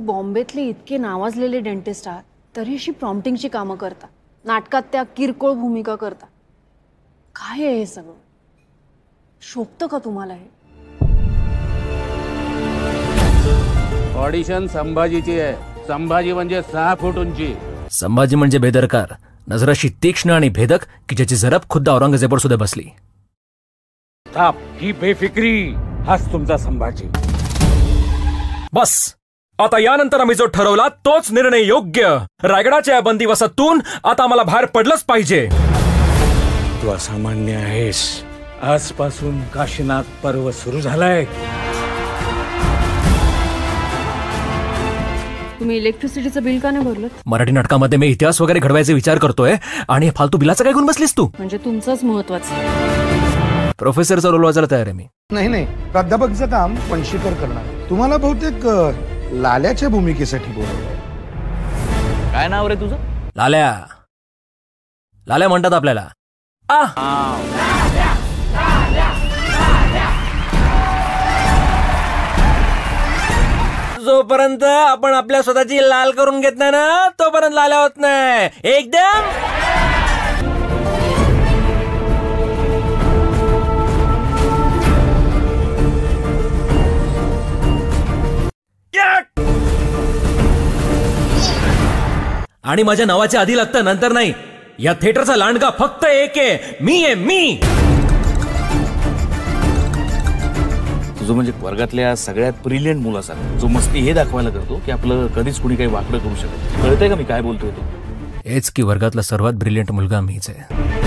बॉम्बेतले इतके नावाजलेले डेंटिस्ट आहात तरी अशी प्रॉम्प्टिंगची कामं करता, नाटकात त्या किरकोळ भूमिका करता. काय आहे हे सगळं? शोभतं का तुम्हाला हे? ऑडिशन संभाजीची आहे. संभाजी म्हणजे 6 फूट उंची. संभाजी म्हणजे बेदरकार, नजराशी तीक्ष्ण आणि भेदक की ज्याची जरब खुद्द औरंगजेबावर सुद्धा बसली. थाप ही बेफिक्री, हाच तुमचा संभाजी. बस आता यानंतर आम्ही जो ठरवला तोच निर्णय योग्य. रायगडाच्या या बंदिवासातून आता आम्हाला बाहेर पडलंच पाहिजे. तू असामान्य आहेस. आजपासून काशीनाथ पर्व सुरू झालाय. तुम्ही इलेक्ट्रिसिटीचं बिल का नाही भरलं? मराठी नाटकामध्ये मी इतिहास वगैरे घडवायचे विचार करतोय आणि फालतू बिलाचं काय घेऊन बसलीस तू? म्हणजे तुमचंच महत्वाचं. प्रोफेसरचा रोल वाजायला तयार आहे मी. नाही, प्राध्यापकचं काम पणशीकर करणार. तुम्हाला बहुतेक लाल्याच्या भूमिकेसाठी बोलवलंय. काय नाव रे तुझं? लाल्या. लाल्या म्हणतात आपल्याला. जोपर्यंत आपण आपल्या स्वतःची लाल करून घेत नाही ना तोपर्यंत लाल्या होत नाही. एकदम आणि माझ्या नावाच्या आधी लागतं, नंतर नाही. या थिएटरचा लांडगा फक्त एक आहे, मी आहे. मी तुझं म्हणजे वर्गातल्या सगळ्यात ब्रिलियंट मुलासारखं जो मस्ती हे दाखवायला करतो की आपलं कधीच कुणी काही वाकडं करू शकत. कळतंय का मी काय बोलतोय? तो हेच की वर्गातला सर्वात ब्रिलियंट मुलगा मीच आहे.